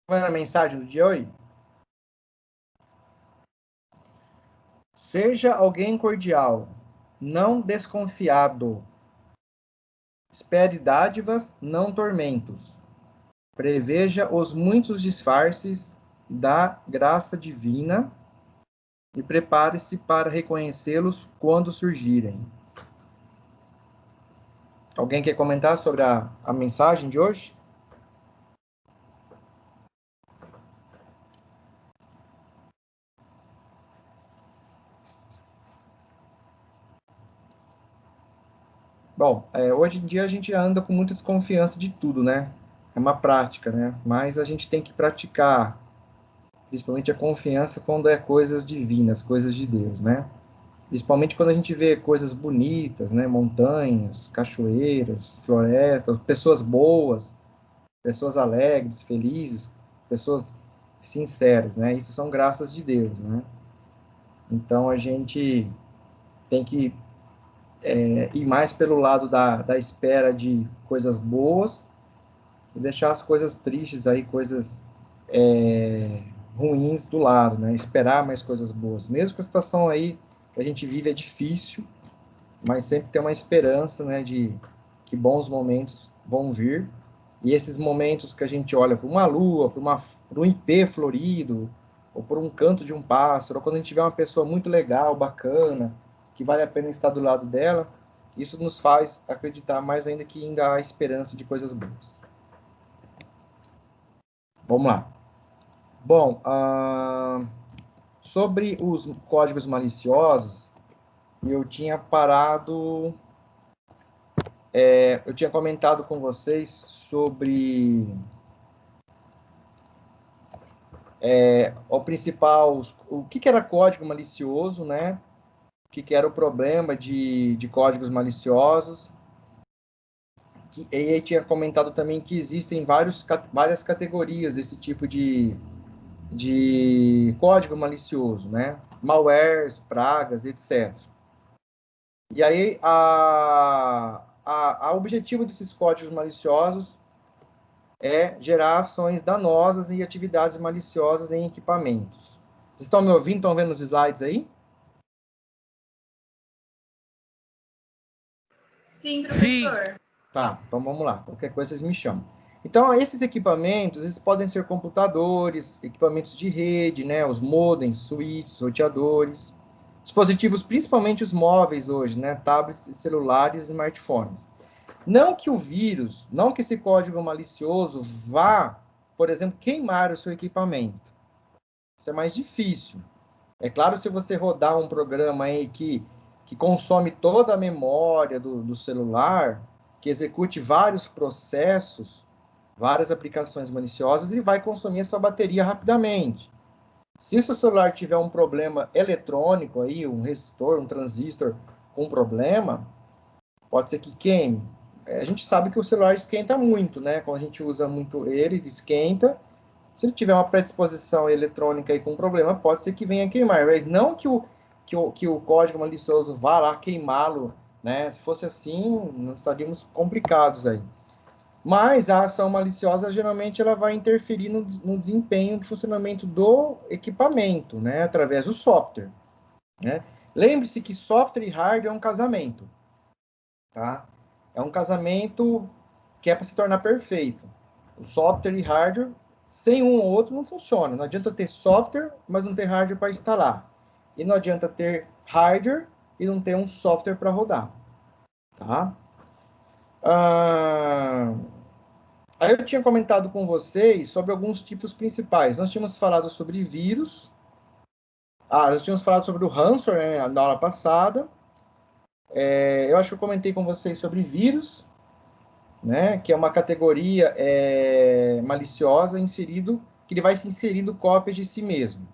Na mensagem do dia hoje? Seja alguém cordial, não desconfiado. Espere dádivas, não tormentos. Preveja os muitos disfarces da graça divina e prepare-se para reconhecê-los quando surgirem. Alguém quer comentar sobre a mensagem de hoje? Bom, hoje em dia a gente anda com muita desconfiança de tudo, né? É uma prática, né? Mas a gente tem que praticar, principalmente a confiança quando é coisas divinas, coisas de Deus, né? Principalmente quando a gente vê coisas bonitas, né? Montanhas, cachoeiras, florestas, pessoas boas, pessoas alegres, felizes, pessoas sinceras, né? Isso são graças de Deus, né? Então a gente tem que ir mais pelo lado da espera de coisas boas e deixar as coisas tristes aí, coisas ruins do lado, né? Esperar mais coisas boas. Mesmo que a situação aí que a gente vive é difícil, mas sempre tem uma esperança, né, de que bons momentos vão vir. E esses momentos que a gente olha para uma lua, para um ipê florido, ou por um canto de um pássaro, ou quando a gente vê uma pessoa muito legal, bacana, que vale a pena estar do lado dela, isso nos faz acreditar mais ainda que ainda há esperança de coisas boas. Vamos lá. Bom, sobre os códigos maliciosos, eu tinha parado, eu tinha comentado com vocês sobre o principal, o que era código malicioso, né? O que era o problema de códigos maliciosos. E aí tinha comentado também que existem várias categorias desse tipo de código malicioso, né? Malwares, pragas, etc. E aí, o objetivo desses códigos maliciosos é gerar ações danosas e atividades maliciosas em equipamentos. Vocês estão me ouvindo? Estão vendo os slides aí? Sim, professor. Tá, então vamos lá. Qualquer coisa vocês me chamam. Então, esses equipamentos, eles podem ser computadores, equipamentos de rede, né? Os modems, switches, roteadores, dispositivos, principalmente os móveis hoje, né? Tablets, celulares e smartphones. Não que o vírus, não que esse código malicioso vá, por exemplo, queimar o seu equipamento. Isso é mais difícil. É claro, se você rodar um programa aí que consome toda a memória do celular, que execute vários processos, várias aplicações maliciosas, ele vai consumir a sua bateria rapidamente. Se seu celular tiver um problema eletrônico aí, um resistor, um transistor com problema, pode ser que queime. A gente sabe que o celular esquenta muito, né? Quando a gente usa muito ele esquenta. Se ele tiver uma predisposição eletrônica aí com problema, pode ser que venha queimar, mas não que o código malicioso vá lá queimá-lo, né? Se fosse assim, nós estaríamos complicados aí. Mas a ação maliciosa, geralmente, ela vai interferir no desempenho de funcionamento do equipamento, né? Através do software, né? Lembre-se que software e hardware é um casamento, tá? É um casamento que é para se tornar perfeito. O software e hardware, sem um ou outro, não funciona. Não adianta ter software, mas não ter hardware para instalar. E não adianta ter hardware e não ter um software para rodar. Tá? Aí eu tinha comentado com vocês sobre alguns tipos principais. Nós tínhamos falado sobre vírus. Nós tínhamos falado sobre o ransomware, né, na aula passada. Eu acho que eu comentei com vocês sobre vírus, né, que é uma categoria maliciosa que ele vai se inserindo cópias de si mesmo,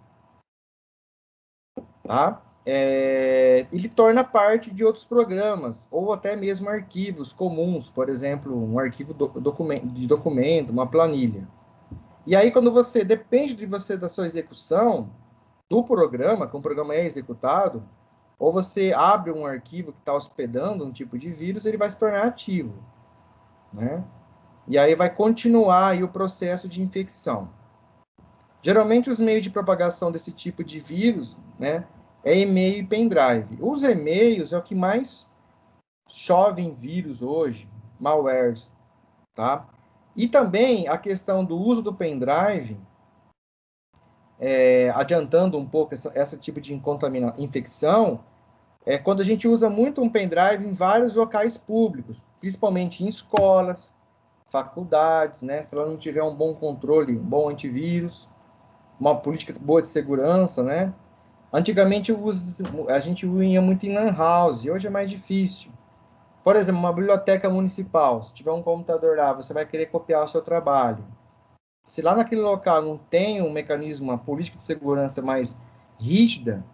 tá? Ele torna parte de outros programas ou até mesmo arquivos comuns, por exemplo, um arquivo de documento, uma planilha. E aí quando depende da sua execução do programa, que o programa é executado, ou você abre um arquivo que está hospedando um tipo de vírus, ele vai se tornar ativo, né? E aí vai continuar aí o processo de infecção. Geralmente, os meios de propagação desse tipo de vírus, né, é e-mail e pendrive. Os e-mails é o que mais chove em vírus hoje, malwares, tá? E também a questão do uso do pendrive, adiantando um pouco essa tipo de infecção, é quando a gente usa muito um pendrive em vários locais públicos, principalmente em escolas, faculdades, né? Se ela não tiver um bom controle, um bom antivírus, uma política boa de segurança, né? Antigamente a gente ia muito em lan house, hoje é mais difícil. Por exemplo, uma biblioteca municipal, se tiver um computador lá, você vai querer copiar o seu trabalho. Se lá naquele local não tem um mecanismo, uma política de segurança mais rígida,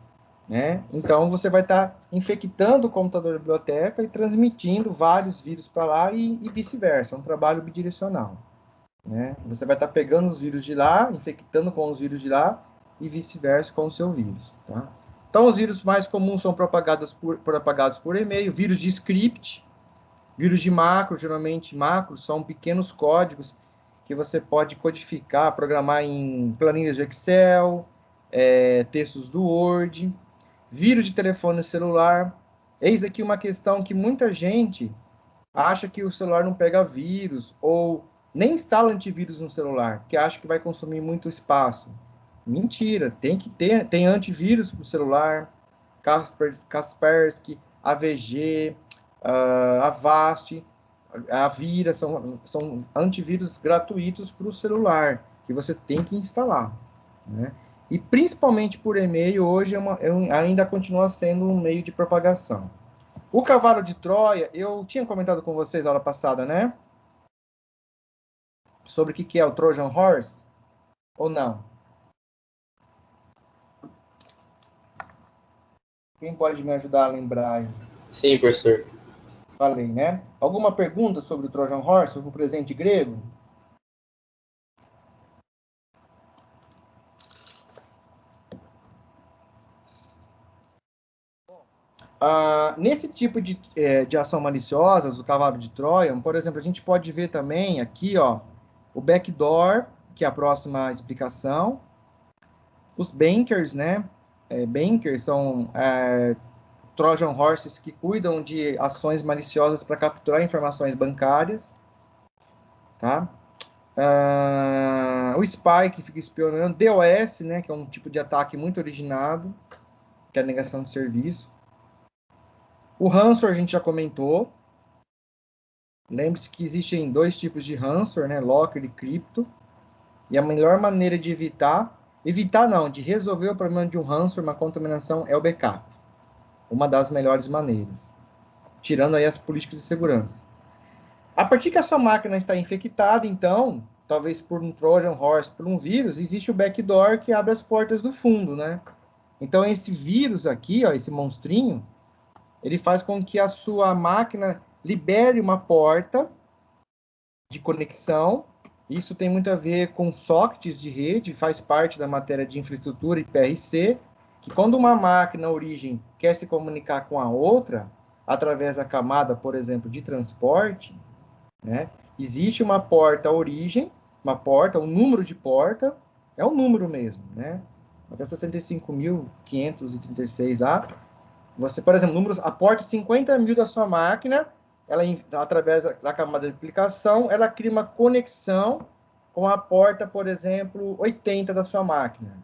né? Então você vai estar infectando o computador da biblioteca e transmitindo vários vírus para lá e vice-versa. É um trabalho bidirecional, né? Você vai estar pegando os vírus de lá, infectando com os vírus de lá e vice-versa com o seu vírus, tá? Então, os vírus mais comuns são propagados por e-mail, vírus de script, vírus de macro, geralmente macros são pequenos códigos que você pode codificar, programar em planilhas de Excel, textos do Word, vírus de telefone celular. Eis aqui uma questão que muita gente acha que o celular não pega vírus ou nem instala antivírus no celular, que acha que vai consumir muito espaço. Mentira, tem antivírus para o celular, Kaspersky, AVG, Avast, a Vira, são antivírus gratuitos para o celular, que você tem que instalar, né? E principalmente por e-mail, hoje ainda continua sendo um meio de propagação. O cavalo de Troia, eu tinha comentado com vocês na aula passada, né? Sobre o que é o Trojan Horse, ou não? Quem pode me ajudar a lembrar aí? Sim, professor. Falei, né? Alguma pergunta sobre o Trojan Horse, sobre o presente grego? Nesse tipo de ação maliciosa, o cavalo de Troia, por exemplo, a gente pode ver também aqui, ó, o backdoor, que é a próxima explicação, os bankers, né? Bankers são Trojan Horses que cuidam de ações maliciosas para capturar informações bancárias, tá? O spy que fica espionando, DOS, né? Que é um tipo de ataque muito originado, que é a negação de serviço. O ransomware a gente já comentou. Lembre-se que existem dois tipos de ransomware, né? Locker e crypto. E a melhor maneira de evitar não, de resolver o problema de um ransomware, uma contaminação, é o backup. Uma das melhores maneiras. Tirando aí as políticas de segurança. A partir que a sua máquina está infectada, então, talvez por um Trojan Horse, por um vírus, existe o backdoor que abre as portas do fundo, né? Então, esse vírus aqui, ó, esse monstrinho, ele faz com que a sua máquina libere uma porta de conexão. Isso tem muito a ver com sockets de rede, faz parte da matéria de infraestrutura e PRC, que quando uma máquina origem quer se comunicar com a outra, através da camada, por exemplo, de transporte, né, existe uma porta origem, uma porta, um número de porta, é um número mesmo, né? Até 65.536 lá. Você, por exemplo, números, a porta 50.000 da sua máquina, ela, através da camada de aplicação, ela cria uma conexão com a porta, por exemplo, 80 da sua máquina.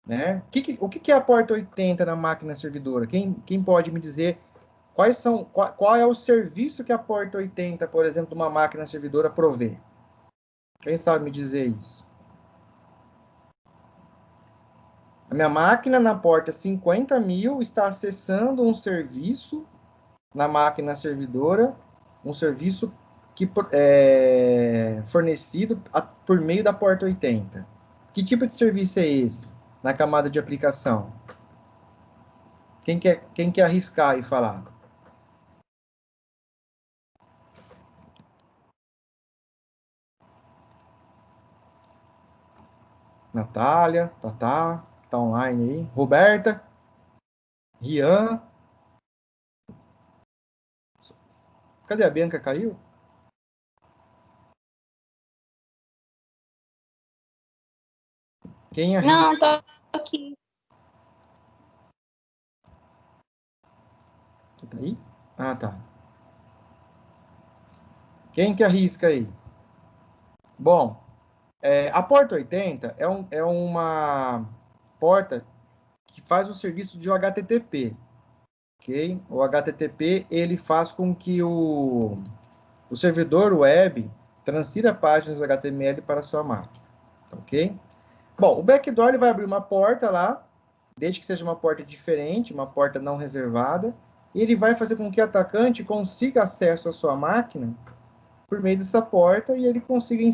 Né? O que é a porta 80 na máquina servidora? Quem pode me dizer qual é o serviço que a porta 80, por exemplo, de uma máquina servidora provê? Quem sabe me dizer isso? A minha máquina na porta 50.000 está acessando um serviço na máquina servidora, um serviço que é fornecido por meio da porta 80. Que tipo de serviço é esse na camada de aplicação? Quem quer arriscar e falar? Natália, tá online aí. Roberta, Rian. Cadê a Bianca? Caiu? Quem arrisca? Não, tô aqui. Você tá aí? Ah, tá. Quem que arrisca aí? Bom, a porta 80 é uma porta que faz o serviço de HTTP, ok? O HTTP, ele faz com que o servidor web transfira páginas HTML para a sua máquina, ok? Bom, o backdoor ele vai abrir uma porta lá, desde que seja uma porta diferente, uma porta não reservada, e ele vai fazer com que o atacante consiga acesso à sua máquina por meio dessa porta e ele consiga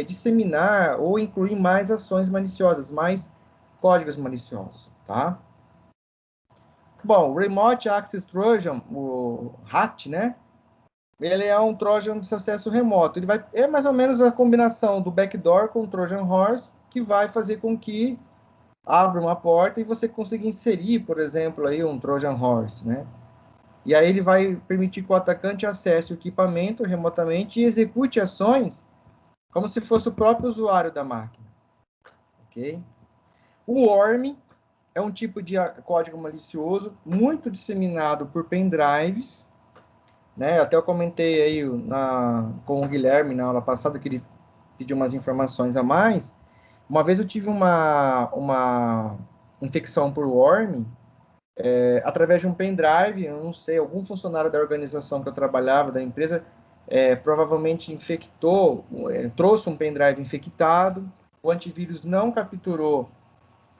disseminar ou incluir mais ações maliciosas, mais códigos maliciosos, tá? Bom, o Remote Access Trojan, o RAT, né? Ele é um Trojan de acesso remoto. É mais ou menos a combinação do backdoor com o Trojan Horse, que vai fazer com que abra uma porta e você consiga inserir, por exemplo, aí um Trojan Horse, né? E aí ele vai permitir que o atacante acesse o equipamento remotamente e execute ações como se fosse o próprio usuário da máquina, ok? O worm é um tipo de código malicioso muito disseminado por pendrives, né? Até eu comentei aí com o Guilherme na aula passada que ele pediu umas informações a mais. Uma vez eu tive uma infecção por worm através de um pendrive, eu não sei, algum funcionário da organização que eu trabalhava, da empresa, provavelmente infectou, trouxe um pendrive infectado, o antivírus não capturou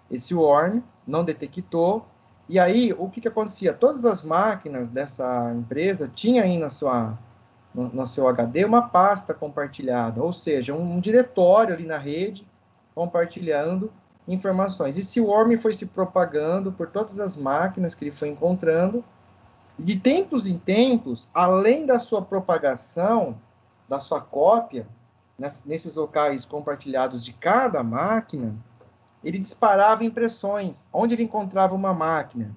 esse worm, não detectou, e aí o que acontecia? Todas as máquinas dessa empresa tinham aí no seu HD uma pasta compartilhada, ou seja, um diretório ali na rede compartilhando informações. E se o worm foi se propagando por todas as máquinas que ele foi encontrando, de tempos em tempos, além da sua propagação, da sua cópia, nesses locais compartilhados de cada máquina, ele disparava impressões. Onde ele encontrava uma máquina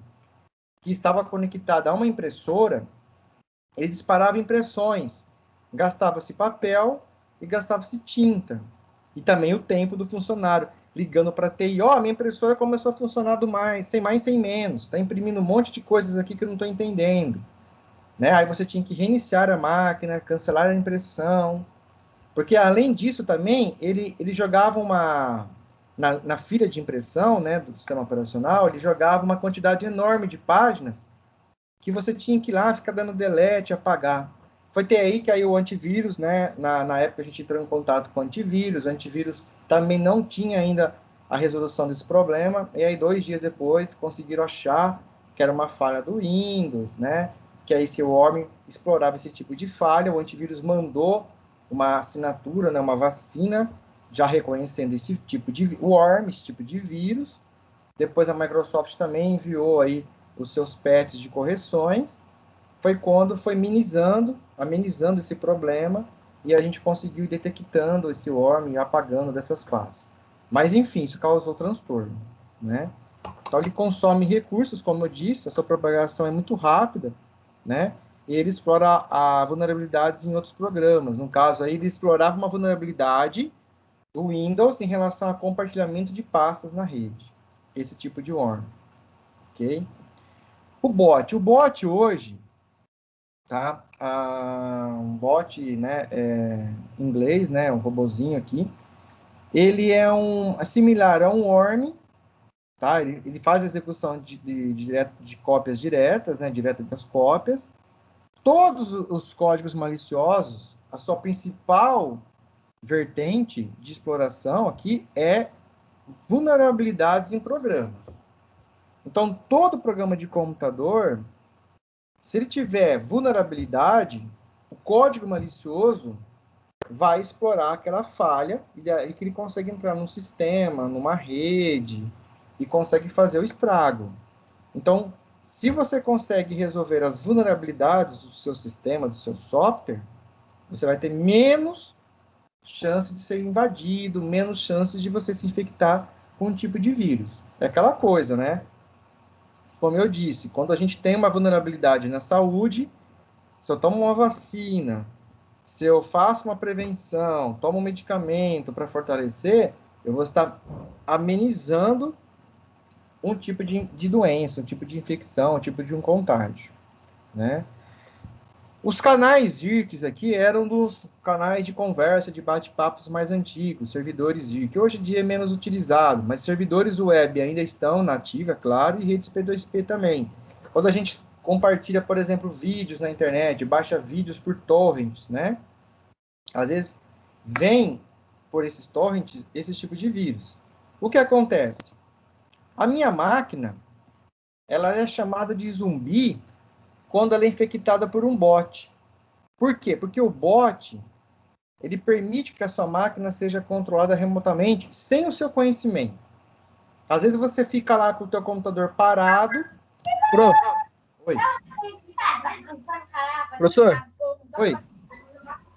que estava conectada a uma impressora, ele disparava impressões. Gastava-se papel e gastava-se tinta. E também o tempo do funcionário, ligando para a TI. Ó, minha impressora começou a funcionar sem mais, sem menos. Está imprimindo um monte de coisas aqui que eu não estou entendendo. Né? Aí você tinha que reiniciar a máquina, cancelar a impressão. Porque, além disso, também, ele jogava na filha de impressão, né, do sistema operacional, ele jogava uma quantidade enorme de páginas que você tinha que ir lá, ficar dando delete, apagar. Foi ter aí que aí o antivírus, né, na época a gente entrou em contato com o antivírus também não tinha ainda a resolução desse problema, e aí 2 dias depois conseguiram achar que era uma falha do Windows, né, que aí se o worm explorava esse tipo de falha, o antivírus mandou uma assinatura, né, uma vacina, já reconhecendo esse tipo de worm, esse tipo de vírus. Depois a Microsoft também enviou aí os seus patches de correções. Foi quando foi amenizando esse problema, e a gente conseguiu ir detectando esse worm e apagando dessas pastas. Mas, enfim, isso causou transtorno, né? Então, ele consome recursos, como eu disse, a sua propagação é muito rápida, né? E ele explora vulnerabilidades em outros programas. No caso, aí, ele explorava uma vulnerabilidade do Windows em relação a compartilhamento de pastas na rede. Esse tipo de worm, ok? O bot hoje, tá? Um bot, né, em inglês, né, um robozinho aqui. Ele é similar a um worm, tá? Ele faz a execução de cópias diretas, né, direto das cópias. Todos os códigos maliciosos, a sua principal vertente de exploração aqui é vulnerabilidades em programas. Então, todo programa de computador, se ele tiver vulnerabilidade, o código malicioso vai explorar aquela falha e aí que ele consegue entrar num sistema, numa rede e consegue fazer o estrago. Então, se você consegue resolver as vulnerabilidades do seu sistema, do seu software, você vai ter menos chance de ser invadido, menos chances de você se infectar com um tipo de vírus. É aquela coisa, né? Como eu disse, quando a gente tem uma vulnerabilidade na saúde, se eu tomo uma vacina, se eu faço uma prevenção, tomo um medicamento para fortalecer, eu vou estar amenizando um tipo de doença, um tipo de infecção, um tipo de um contágio, né? Os canais IRCs aqui eram dos canais de conversa, de bate-papos mais antigos, servidores IRC. Hoje em dia é menos utilizado, mas servidores web ainda estão na ativa, claro, e redes P2P também. Quando a gente compartilha, por exemplo, vídeos na internet, baixa vídeos por torrents, né? Às vezes vem por esses torrents esse tipo de vírus. O que acontece? A minha máquina, ela é chamada de zumbi quando ela é infectada por um bot. Por quê? Porque o bot, ele permite que a sua máquina seja controlada remotamente sem o seu conhecimento. Às vezes você fica lá com o teu computador parado. Oi. Professor, Oi.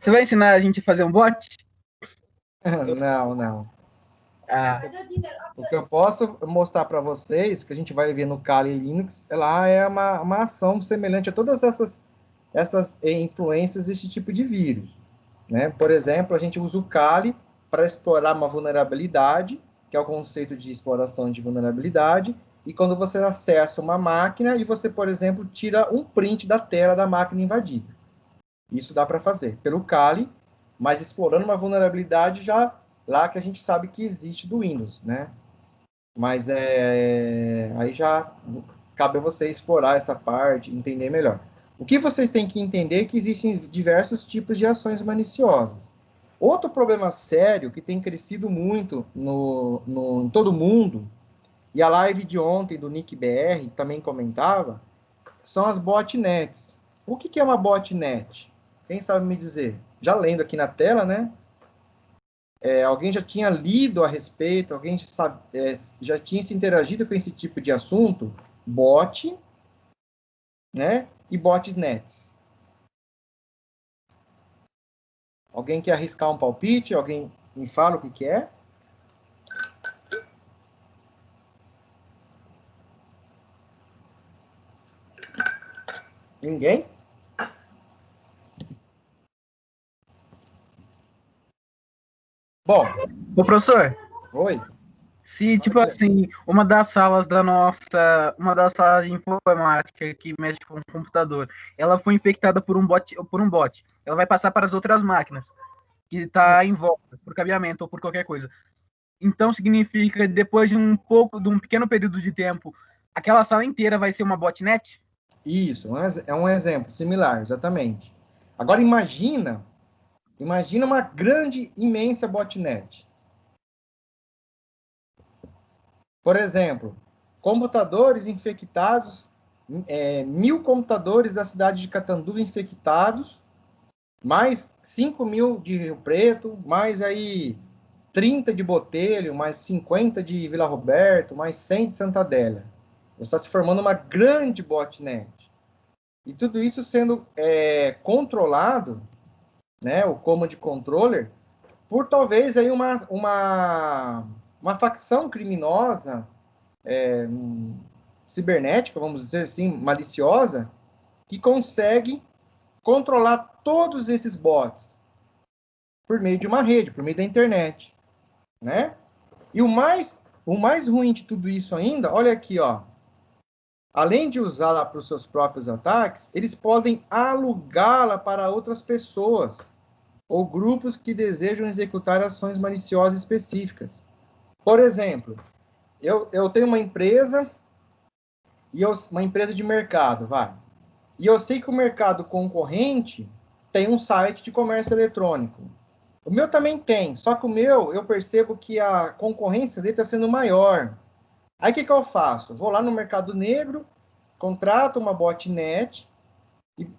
você vai ensinar a gente a fazer um bot? Não, não. Ah, O que eu posso mostrar para vocês, que a gente vai ver no Kali Linux, ela é uma ação semelhante a todas essas influências desse tipo de vírus, né? Por exemplo, a gente usa o Kali para explorar uma vulnerabilidade, que é o conceito de exploração de vulnerabilidade, e quando você acessa uma máquina e você, por exemplo, tira um print da tela da máquina invadida. Isso dá para fazer pelo Kali, mas explorando uma vulnerabilidade já lá que a gente sabe que existe do Windows, né? Mas aí já cabe a você explorar essa parte, entender melhor. O que vocês têm que entender é que existem diversos tipos de ações maliciosas. Outro problema sério que tem crescido muito em todo mundo, e a live de ontem do Nick BR também comentava, são as botnets. O que é uma botnet? Quem sabe me dizer? Já lendo aqui na tela, né? Alguém já tinha lido a respeito, alguém já tinha se interagido com esse tipo de assunto? Bot, né? E botnets. Alguém quer arriscar um palpite? Alguém me fala o que é? Ninguém? Bom, ô professor, oi. se tipo assim, uma das salas de informática que mexe com o computador, ela foi infectada por um bot, ela vai passar para as outras máquinas que está em volta, por cabeamento ou por qualquer coisa. Então significa que depois de um pequeno período de tempo, aquela sala inteira vai ser uma botnet? Isso, é um exemplo similar, exatamente. Agora imagina uma grande, imensa botnet. Por exemplo, computadores infectados, 1.000 computadores da cidade de Catanduva infectados, mais 5.000 de Rio Preto, mais aí 30 de Botelho, mais 50 de Vila Roberto, mais 100 de Santa Adélia. Está se formando uma grande botnet. E tudo isso sendo controlado, né, o command controller, por talvez aí uma facção criminosa, cibernética, vamos dizer assim, maliciosa, que consegue controlar todos esses bots por meio de uma rede, por meio da internet, né? E o mais ruim de tudo isso ainda, olha aqui, ó. Além de usá-la para os seus próprios ataques, eles podem alugá-la para outras pessoas ou grupos que desejam executar ações maliciosas específicas. Por exemplo, eu tenho uma empresa uma empresa de mercado, vai. E eu sei que o mercado concorrente tem um site de comércio eletrônico. O meu também tem, só que o meu, eu percebo que a concorrência dele está sendo maior. Aí o que eu faço? Vou lá no Mercado Negro, contrato uma botnet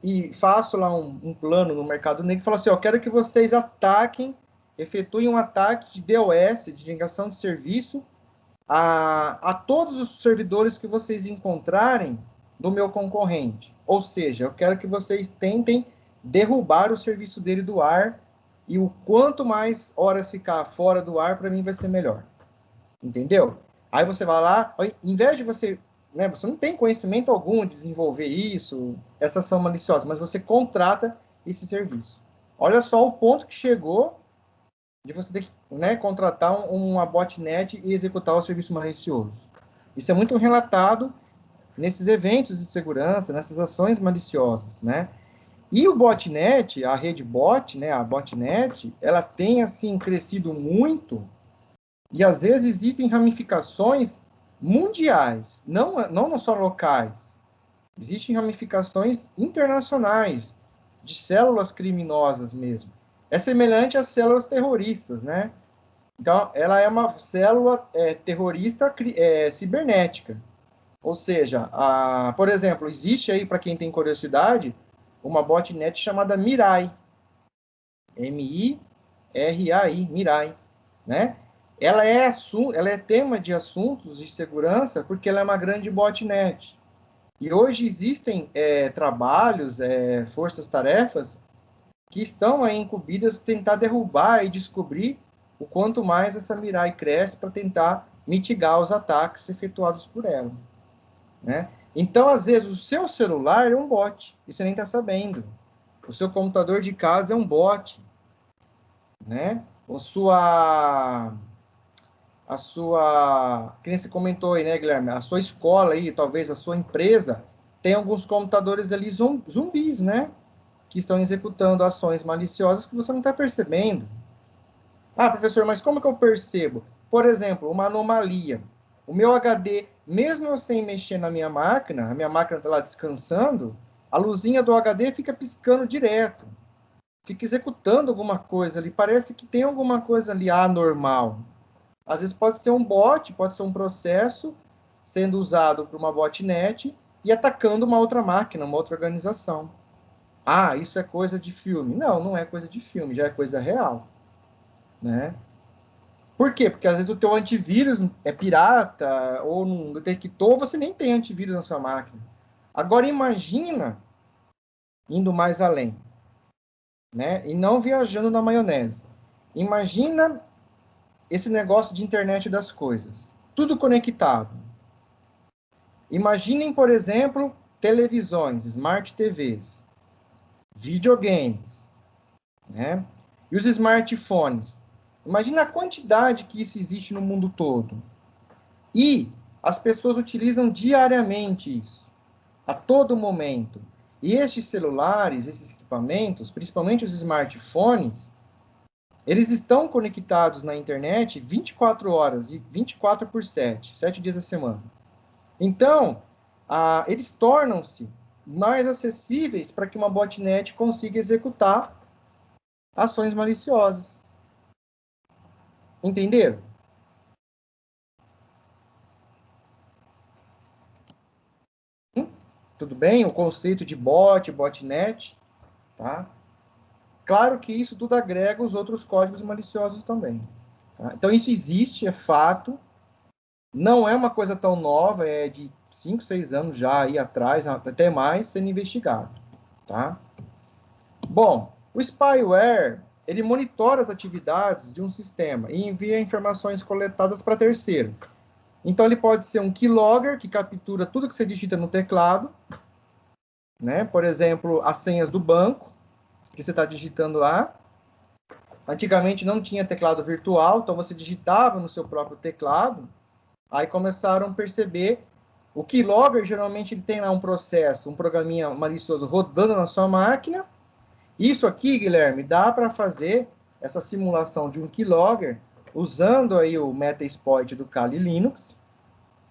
e faço lá um plano no Mercado Negro e falo assim, eu quero que vocês efetuem um ataque de DOS, de ligação de serviço, a todos os servidores que vocês encontrarem do meu concorrente. Ou seja, eu quero que vocês tentem derrubar o serviço dele do ar e o quanto mais horas ficar fora do ar, para mim vai ser melhor. Entendeu? Aí você vai lá, em vez de você, né, você não tem conhecimento algum de desenvolver isso, essa ação maliciosa, mas você contrata esse serviço. Olha só o ponto que chegou de você ter que, né, contratar uma botnet e executar o serviço malicioso. Isso é muito relatado nesses eventos de segurança, nessas ações maliciosas, né? E o botnet, a rede bot, né, a botnet, ela tem, assim, crescido muito e, às vezes, existem ramificações mundiais, não só locais. Existem ramificações internacionais de células criminosas mesmo. É semelhante às células terroristas, né? Então, ela é uma célula terrorista cibernética. Ou seja, por exemplo, existe aí, para quem tem curiosidade, uma botnet chamada Mirai. M-I-R-A-I, Mirai. Né? Ela é tema de assuntos de segurança porque ela é uma grande botnet. E hoje existem trabalhos, forças-tarefas, que estão aí incumbidas de tentar derrubar e descobrir o quanto mais essa Mirai cresce para tentar mitigar os ataques efetuados por ela. Né? Então, às vezes, o seu celular é um bot, e você nem está sabendo. O seu computador de casa é um bot. Né? Que nem você comentou aí, né, Guilherme? A sua escola aí, talvez a sua empresa, tem alguns computadores ali zumbis, né? Que estão executando ações maliciosas que você não está percebendo. Ah, professor, mas como que eu percebo? Por exemplo, uma anomalia. O meu HD, mesmo eu sem mexer na minha máquina, a minha máquina está lá descansando, a luzinha do HD fica piscando direto. Fica executando alguma coisa ali. Parece que tem alguma coisa ali anormal. Às vezes pode ser um bot, pode ser um processo sendo usado por uma botnet e atacando uma outra máquina, uma outra organização. Ah, isso é coisa de filme. Não, não é coisa de filme, já é coisa real. Né? Por quê? Porque às vezes o teu antivírus é pirata ou não detectou, você nem tem antivírus na sua máquina. Agora imagina indo mais além, né? E não viajando na maionese. Imagina esse negócio de internet das coisas. Tudo conectado. Imaginem, por exemplo, televisões, smart TVs, videogames, né? E os smartphones. Imagina a quantidade que isso existe no mundo todo. E as pessoas utilizam diariamente isso, a todo momento. E estes celulares, esses equipamentos, principalmente os smartphones, eles estão conectados na internet 24 horas, e 24 por 7, 7 dias a semana. Então, eles tornam-se mais acessíveis para que uma botnet consiga executar ações maliciosas. Entenderam? Tudo bem? O conceito de botnet, tá? Claro que isso tudo agrega os outros códigos maliciosos também. Tá? Então, isso existe, é fato. Não é uma coisa tão nova, é de 5, 6 anos já aí atrás, até mais, sendo investigado. Tá? Bom, o spyware, ele monitora as atividades de um sistema e envia informações coletadas para terceiro. Então, ele pode ser um keylogger, que captura tudo que você digita no teclado, né? Por exemplo, as senhas do banco, que você está digitando lá. Antigamente não tinha teclado virtual, então você digitava no seu próprio teclado. Aí começaram a perceber. O keylogger, geralmente, ele tem lá um processo, um programinha malicioso rodando na sua máquina. Isso aqui, Guilherme, dá para fazer essa simulação de um keylogger usando aí o Metasploit do Kali Linux.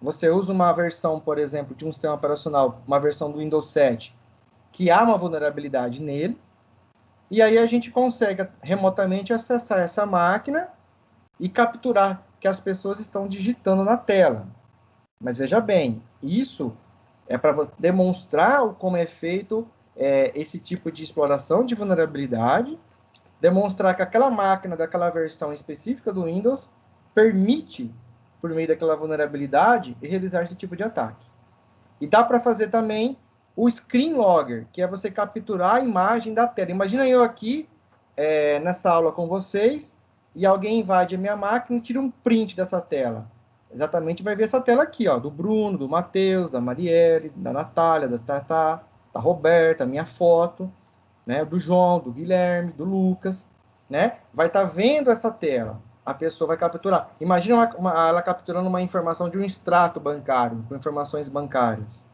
Você usa uma versão, por exemplo, de um sistema operacional, uma versão do Windows 7, que há uma vulnerabilidade nele. E aí a gente consegue remotamente acessar essa máquina e capturar que as pessoas estão digitando na tela. Mas veja bem, isso é para demonstrar como é feito esse tipo de exploração de vulnerabilidade, demonstrar que aquela máquina daquela versão específica do Windows permite, por meio daquela vulnerabilidade, realizar esse tipo de ataque. E dá para fazer também o screen logger, que é você capturar a imagem da tela. Imagina eu aqui, nessa aula com vocês, e alguém invade a minha máquina e tira um print dessa tela. Exatamente vai ver essa tela aqui, ó, do Bruno, do Matheus, da Marielle, da Natália, da Tatá, da Roberta, a minha foto, né, do João, do Guilherme, do Lucas. né, vai estar vendo essa tela. A pessoa vai capturar. Imagina ela capturando uma informação de um extrato bancário, com informações bancárias.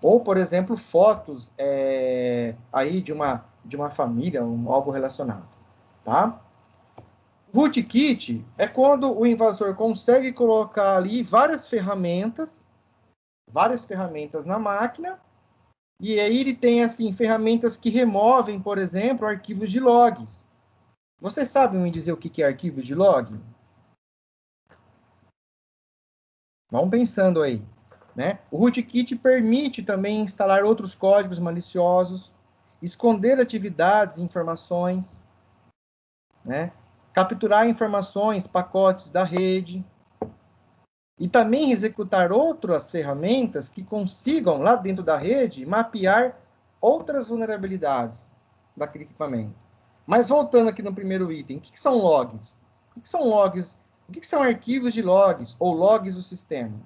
Ou, por exemplo, fotos aí de uma família, algo relacionado. Tá? Rootkit é quando o invasor consegue colocar ali várias ferramentas na máquina, e aí ele tem, assim, ferramentas que removem, por exemplo, arquivos de logs. Vocês sabem me dizer o que é arquivo de log? Vão pensando aí, né? O rootkit permite também instalar outros códigos maliciosos, esconder atividades e informações, né? Capturar informações, pacotes da rede, e também executar outras ferramentas que consigam, lá dentro da rede, mapear outras vulnerabilidades daquele equipamento. Mas voltando aqui no primeiro item, o que são logs? O que são logs? O que são arquivos de logs ou logs do sistema?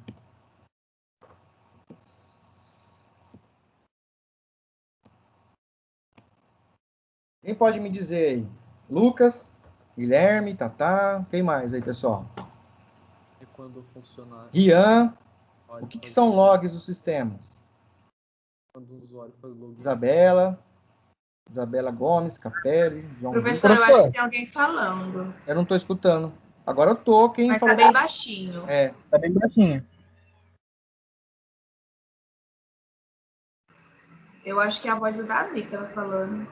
Quem pode me dizer aí? Lucas, Guilherme, Tatá, quem mais aí, pessoal? É quando o funcionário... Rian, o que são logs dos sistemas? Quando o usuário faz login. Isabela Gomes, Capelli, João Professor, eu acho que tem alguém falando. Eu não estou escutando. Agora eu tô. Quem Mas falou? tá bem baixinho. Tá bem baixinho. Eu acho que é a voz do Davi que tava falando.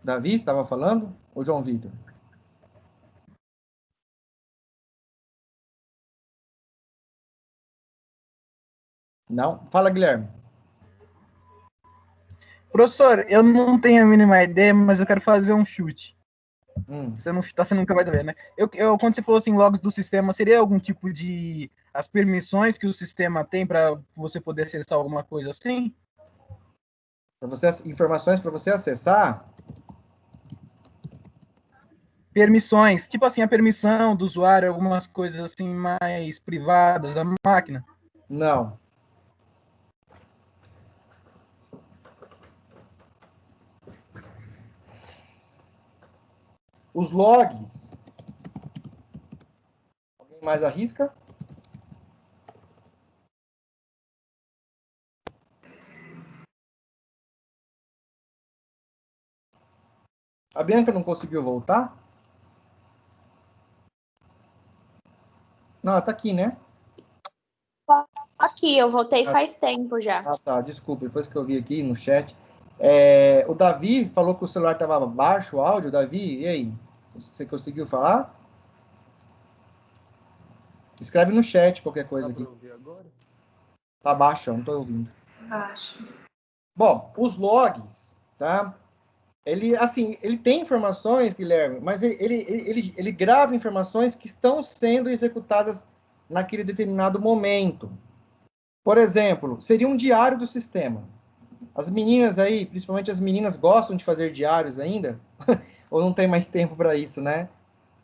Davi estava falando? Ou João Vitor? Não? Fala, Guilherme. Professor, eu não tenho a mínima ideia, mas eu quero fazer um chute. Você nunca vai ver, né? Quando você falou assim, logs do sistema, seria algum tipo de as permissões que o sistema tem para você poder acessar alguma coisa assim? Informações para você acessar? Permissões, tipo assim, a permissão do usuário, algumas coisas assim mais privadas da máquina. Não. Os logs. Alguém mais arrisca? A Bianca não conseguiu voltar? Não, ela tá aqui, né? Aqui, eu voltei faz tempo já. Ah, tá. Desculpa, depois que eu vi aqui no chat. O Davi falou que o celular estava baixo o áudio. Davi, e aí? Você conseguiu falar? Escreve no chat qualquer coisa aqui. Dá pra ouvir agora? Tá baixo, eu não estou ouvindo. Baixo. Bom, os logs, tá? Ele tem informações, Guilherme, mas ele grava informações que estão sendo executadas naquele determinado momento. Por exemplo, seria um diário do sistema. As meninas aí, principalmente as meninas, gostam de fazer diários ainda? Ou não tem mais tempo para isso, né?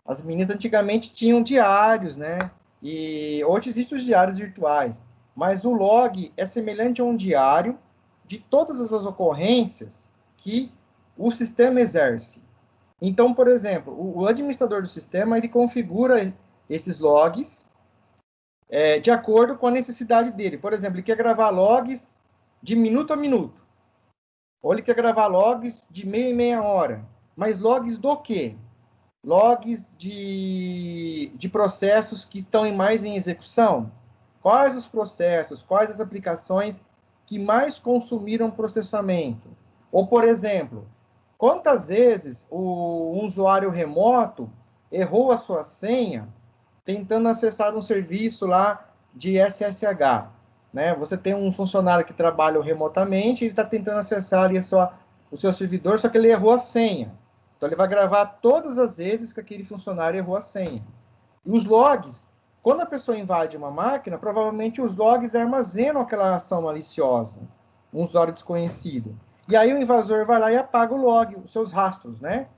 As meninas antigamente tinham diários, né? E hoje existem os diários virtuais. Mas o log é semelhante a um diário de todas as ocorrências que o sistema exerce. Então, por exemplo, o administrador do sistema, ele configura esses logs de acordo com a necessidade dele. Por exemplo, ele quer gravar logs de minuto a minuto. Ou ele quer gravar logs de meia e meia hora. Mas logs do quê? Logs de processos que estão mais em execução. Quais os processos, quais as aplicações que mais consumiram processamento? Ou, por exemplo, quantas vezes um usuário remoto errou a sua senha tentando acessar um serviço lá de SSH? Né? Você tem um funcionário que trabalha remotamente, ele está tentando acessar ali o seu servidor, só que ele errou a senha. Então, ele vai gravar todas as vezes que aquele funcionário errou a senha. E os logs, quando a pessoa invade uma máquina, provavelmente os logs armazenam aquela ação maliciosa, um usuário desconhecido. E aí o invasor vai lá e apaga o log, os seus rastros, né?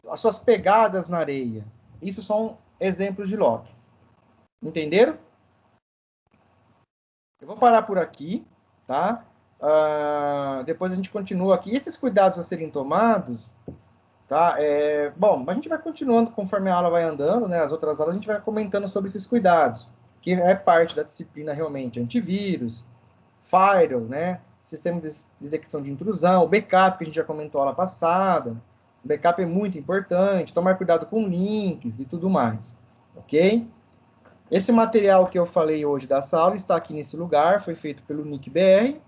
As suas pegadas na areia. Isso são exemplos de logs. Entenderam? Eu vou parar por aqui, tá? Depois a gente continua aqui. Esses cuidados a serem tomados Tá? Bom, a gente vai continuando conforme a aula vai andando, né? As outras aulas a gente vai comentando sobre esses cuidados, que é parte da disciplina realmente. Antivírus, firewall, né? Sistema de detecção de intrusão, o backup, que a gente já comentou aula passada. O backup é muito importante, tomar cuidado com links e tudo mais, ok? Esse material que eu falei hoje dessa aula está aqui nesse lugar, foi feito pelo NIC-BR,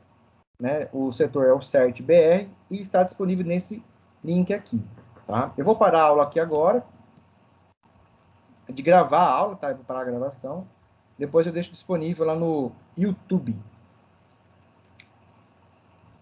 né? O setor é o CERT-BR, e está disponível nesse link aqui, tá? Eu vou parar a aula aqui agora, de gravar a aula, tá? Eu vou parar a gravação. Depois eu deixo disponível lá no YouTube.